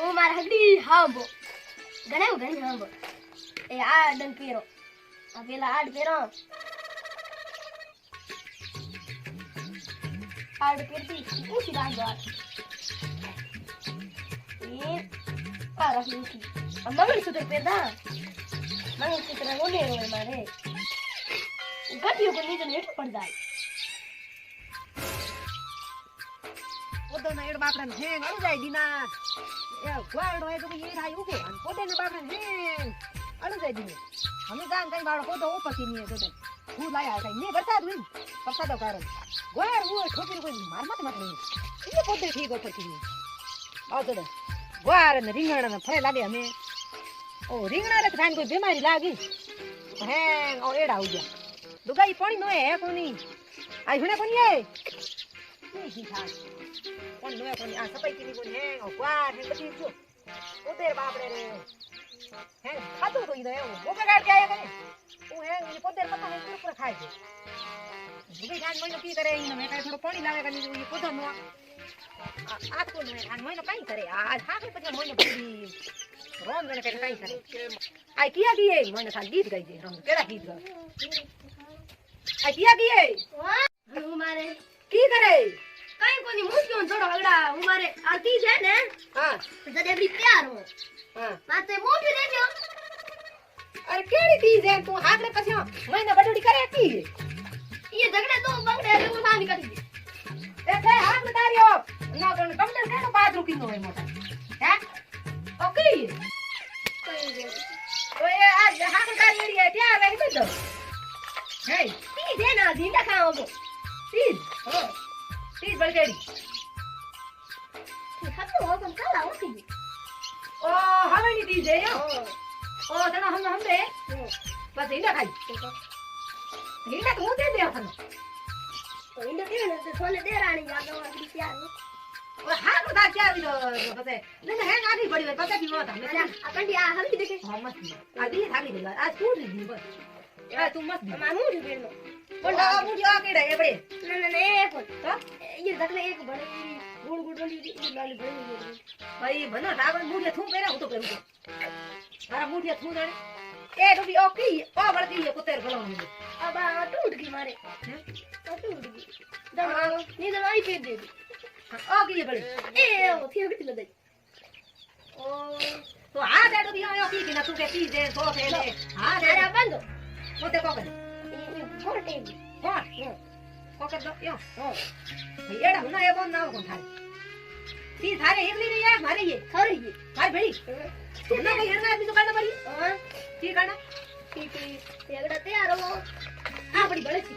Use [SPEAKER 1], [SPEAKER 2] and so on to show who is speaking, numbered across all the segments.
[SPEAKER 1] હું મારા હગડી હાંભો ઘણી હાંભો એ આ ડન પેરો આ પેલા આડ પેરો આડ પેરતી ઊંચી રાખજો એ આ રાખી ઊંચી આ મંગળસૂત્ર પેરતા મંગળસૂત્ર ઓને હોય મારે ગઠિયો પર નીચે હેઠું પડ જાય
[SPEAKER 2] પોતે ના એડ બાપડા હેંગ અડી જાય દીના એ ગોળડો એ તો એ થાય ઉકે અને પોતે ના બાપડા હેંગ અડી જાય દીને અમે ગામ કઈ બાળો પોતો ઉપરથી નીએ તો હું લાયા કઈ ને વરસાદ હોય વરસાદ કારણ ગોળ હું ઠોકરી કોઈ માર મત મત નહીં એ પોતે ઠીક ઉપરથી ની આવ તો ગોળ ને રીંગણા ને ફરે લાગે અમે ઓ રીંગણા રે ખાન કોઈ બીમારી લાગી હેંગ ઓ એડા ઉજા દુગાઈ પાણી નો હે કોની આઈ હુને કોની એ ની થાય કોણ નો કોની આ સપાઈ કીની કોની હે ગોળ હે બધી જો ઉતેર બાપરે રે હે ખાતું તો ઈનો એવું ઓકે કાઢ કે આયા કરે હું હે ઈ પોતે પતા ને પૂરો ખાય છે દુગાઈ ખાન મહિનો કી કરે ઈનો મે કાઈ થોડો પાણી લાવે કની ઈ પોતો નો આ તો નો ખાન મહિનો કાઈ કરે આ થાકે પછી મહિનો પૂરી રોમ ને કાઈ કરે આ કિયા ગઈ મને ખાન ગીત ગાઈ દે રમ કેડા ગીત ગાય આ કિયા ગઈ
[SPEAKER 1] હું મારે
[SPEAKER 2] કી કરે
[SPEAKER 1] કઈ કોની મુસ્યો થોડો હગડા હું મારે આતી છે ને
[SPEAKER 2] હા
[SPEAKER 1] જડે બી તૈયાર હો
[SPEAKER 2] હા
[SPEAKER 1] માતે મોઢી દેજો
[SPEAKER 2] અરે કેડી દી છે તું હાકડે પછી મહિના બડોડી કરે કી
[SPEAKER 1] એ ઝગડે તો બગડે એટલે હું નાની કરી દે
[SPEAKER 2] એ તે હાથ તારીઓ નો કોણ કમદર કેનો પાદ રૂકી નો હોય મોટા હે ઓકે
[SPEAKER 1] કઈ દે
[SPEAKER 2] ઓય આ હાથ તારી એડી ત્યાં રહી બધો હે
[SPEAKER 1] તી દે ના દીંડા ખાવો તો
[SPEAKER 2] તીજ હો તીજ બળકેડી
[SPEAKER 1] ખાતો હો પણ કાલા ઓકી દે
[SPEAKER 2] ઓ હવે ની તીજ હે ઓ તને હમણે બસ ઈંડા ખાઈ ઈંડા તો હું દે દે આપણને
[SPEAKER 1] તો ઇન્ડો કે ને તો છોલે દે રાણી આગળ આગળ તૈયાર
[SPEAKER 2] ઓ હાથ ઉધા ક્યાં વિલો પછી ને હેંગ આધી પડી હોય પછી નો હતા
[SPEAKER 1] આ કંડી આ હલકી દેખે
[SPEAKER 2] હા મસ્ત આ દી થાકી ગઈ આ તું દી બસ એ તું મસ્ત
[SPEAKER 1] માર મોઢી બેનો
[SPEAKER 2] પણ આ મુડી આ કેડે એબડે
[SPEAKER 1] ના એ કોણ
[SPEAKER 2] તો
[SPEAKER 1] એ ઝગડે એક ભણી ગુડ ગુડ ઓલી લાલી ભણી
[SPEAKER 2] ભાઈ બનો રાવણ મુડીએ થું પહેરા હું તો પહેરું મારા મુડીએ થું જાણે એ ડોબી ઓકી ઓ બળકી કુતેર ગળવાનું
[SPEAKER 1] अब टूट गई मारे टूट गई दबाओ नहीं दवाई फेंक दे दी
[SPEAKER 2] ओकी बड़े
[SPEAKER 1] ए वो थी अभी लग गई
[SPEAKER 2] ओ तो आ दे डोबी आयो की ना तू के पी दे सो थे ले हां दे
[SPEAKER 1] अरे बंद
[SPEAKER 2] मोते को करे
[SPEAKER 1] ये फोटे
[SPEAKER 2] हां को कर दो यो ओ येड़ा हुना ये बोन ना को थारे ती थारे एकली रे यार मारे ये
[SPEAKER 1] खरी ये
[SPEAKER 2] भाई भाई ना कोई हरना आदमी तो करना पड़ी
[SPEAKER 1] हां
[SPEAKER 2] की करना
[SPEAKER 1] ठीक है एगड़ा तैयार हो आ बड़ी बड़े सी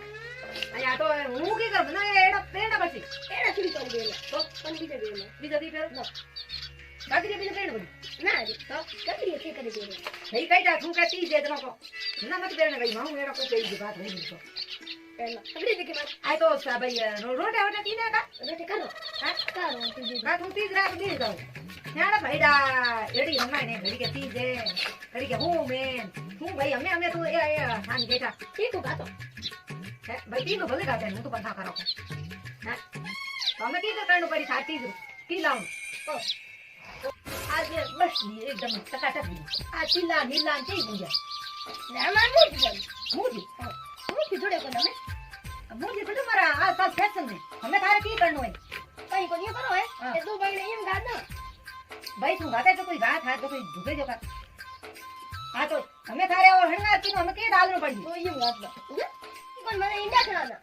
[SPEAKER 2] आया तो हूं की कर बना एड़ा पेड़ा बसी
[SPEAKER 1] एड़ा चुरी कर देला तो पण बीजे देला
[SPEAKER 2] बीजा दी फेर ना बाकी बीजे पेड़ बनी
[SPEAKER 1] ना रे तो ककड़ी थे कर देला
[SPEAKER 2] नहीं कई जा तू कहती दे दो को ना मत बेरने गई मां मेरा को कोई बात नहीं तो
[SPEAKER 1] पहला अगली देखे बात
[SPEAKER 2] आई तो सा भाई रोटे वटे तीने का
[SPEAKER 1] रोटे करो हां करो तुझे
[SPEAKER 2] मैं तू तीज रात दे दो यार भाईडा एडी हमारे ने घड़ी के तीज है घड़ी के हूं मैं तू भाई हमें तू ए खान बेटा
[SPEAKER 1] ठीक होगा तो
[SPEAKER 2] है भाई तीन भले गाते हैं तू बता करो हैं तो हमें की करनो पड़ी साथी की लाऊं तो आज बस ये एकदम टकाटक आज चिल्ला नीला चाहिए मुझे
[SPEAKER 1] ना मार मुझे
[SPEAKER 2] मुझे
[SPEAKER 1] मुझे जोड़े को ना
[SPEAKER 2] मुझे तो तुम्हारा आज साल फैशन में हमें तारे की करनो है
[SPEAKER 1] कहीं को नहीं करो है ये दो भाई नहीं हम गाना
[SPEAKER 2] भाई तू गाते तो कोई बात है तो कोई झुके जो का हां तो हमें थारे और हणगा की हमें के डालनो पड़ी
[SPEAKER 1] तो ये बात ना कौन मैंने इंडा खिलाना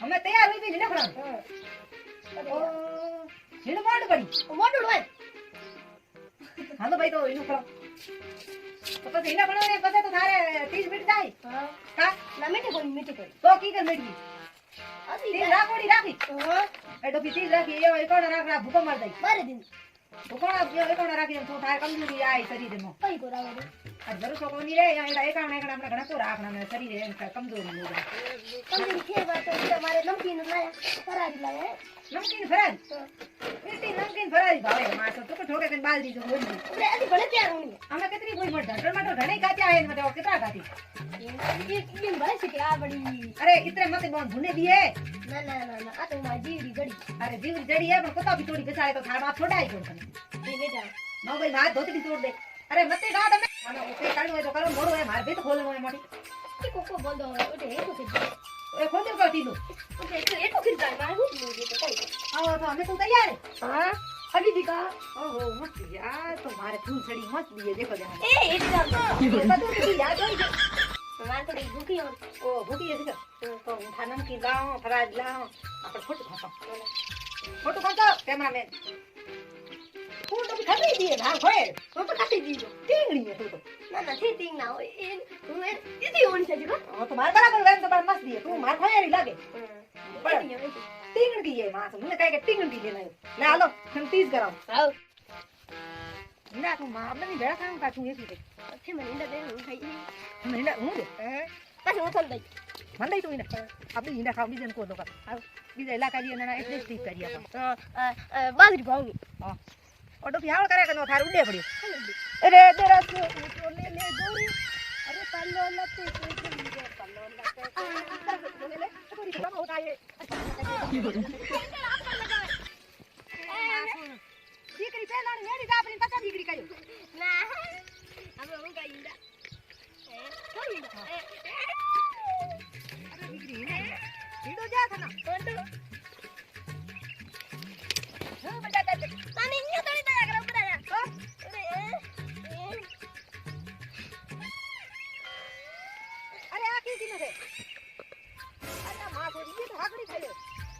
[SPEAKER 2] हमें तैयार हुई भी नहीं खड़ा
[SPEAKER 1] हां
[SPEAKER 2] ओ हिन मोड़ पड़ी
[SPEAKER 1] मोड़ उड़े
[SPEAKER 2] हां तो भाई तो इनु खड़ा तो बस हिना खड़ा ने पता तो थारे 30 मिनट जाए
[SPEAKER 1] हां
[SPEAKER 2] का
[SPEAKER 1] ना मीठे को
[SPEAKER 2] तो की कर मेडी
[SPEAKER 1] अभी
[SPEAKER 2] तीन राखोड़ी राखी
[SPEAKER 1] हां
[SPEAKER 2] एडो भी तीन राखी ये कोण राखड़ा भूको मार दई
[SPEAKER 1] 12 दिन
[SPEAKER 2] भूकोड़ा ये कोण राखी तो थारे कमजोरी आई शरीर में
[SPEAKER 1] कहीं को रावड़े
[SPEAKER 2] आज जरूर तो कोनी रे यहाँ एकावण अपना घना तो राखना में शरीर है कमजोर हो गया
[SPEAKER 1] कमजोरी के बात है हमारे नमकीन लाया फरारी लाया
[SPEAKER 2] नमकीन फरारी इतनी नमकीन फरारी भावे मासो तो ठोके कन बाल दी जो बोल दी
[SPEAKER 1] अरे अभी बड़े तैयार होंगे
[SPEAKER 2] हमें कितनी कोई मत टमाटर घणे खाते आए मतलब कितना खाती
[SPEAKER 1] ये बड़े से क्या बड़ी
[SPEAKER 2] अरे इतने मत बोन भुने दिए
[SPEAKER 1] ना ना ना ना आ तो मां जीवरी गड़ी
[SPEAKER 2] अरे जीवरी जड़ी है पर कोता भी थोड़ी बेचारे तो थार बात छोड़ा ही कोन
[SPEAKER 1] ये बेटा
[SPEAKER 2] નો ભાઈ માર ધોતડી તોડ દે અરે મતે ગા તમે મને ઓકે કાઢો હોય તો કરો મોડો હોય માર ભીત ખોલનો હોય મોટી
[SPEAKER 1] કોકો બોલતો ઓટે એ તો કે
[SPEAKER 2] એ ખોલ દે કરતી નું
[SPEAKER 1] ઓકે એ તો કે જાય મારે હું બોલું તો કઈ
[SPEAKER 2] આવો તો અમે તો તૈયાર
[SPEAKER 1] હા અભી દીકા
[SPEAKER 2] ઓહો મસ્ત યાર તો મારે ફૂલ છડી મસ્ત દીએ દેખો દે
[SPEAKER 1] એ જાવ
[SPEAKER 2] બધું તું યાદ હોય
[SPEAKER 1] મારે તો ભૂખી હો
[SPEAKER 2] ઓ ભૂકી છે તો ખાનમ કી લાઓ ફરાજ લાઓ આપણે ફોટો ખાતો ફોટો ખાતો કેમેરામેન ફોટો તો ખાતી દીએ ના હોય તો ખાતી દીજો ટીંગણી છે તું તો
[SPEAKER 1] ના નથી તીંગ ના હોય એ હું એ દીદી ઓણી છે જો
[SPEAKER 2] હા તો માર બરાબર વેન તો મસ્ત દીએ તું માર ખાયરી લાગે
[SPEAKER 1] બરાબર
[SPEAKER 2] ટીંગણ કી માસ મને કાઈ કે ટીંગણ કી લેના લે હાલો હું તીજ કરાવ
[SPEAKER 1] આવ
[SPEAKER 2] ના તું માર મને ભેળા કામ કાઠું એસી તે
[SPEAKER 1] અચ્છે મને ઇંડા દે હું ખાઈ
[SPEAKER 2] મને હું દે
[SPEAKER 1] પછી હું થલ દઈ
[SPEAKER 2] મને દઈ તું ઈંડા આપણી ઈંડા ખાવ બીજન કો દો કા આવ બીજા ઇલાકા જી ના એટલે ઠીક કરી આપો
[SPEAKER 1] બાજરી ભાવની
[SPEAKER 2] હા ઓટો ફિયાળ કરે કે નો થાર ઉડે પડ્યો અરે તેરા તો લે લે દોરી અરે પાલો લતે પાલો લતે લે થોડી કામ હોતા है દીકરી પેલા મેડી આપણી પકા દીકરી કયો
[SPEAKER 1] ના હવે હું કઈ ઇંડા થોડી
[SPEAKER 2] અરે દીકરી ઈડો જા થના
[SPEAKER 1] ઓટો
[SPEAKER 2] હા બજા દે
[SPEAKER 1] મામી ઇંડા તોડી દે કરા ઉપર આયા
[SPEAKER 2] અરે આ કી કી નથે અરે માં થોડી ઈ તો હાકડી ખાય
[SPEAKER 1] આ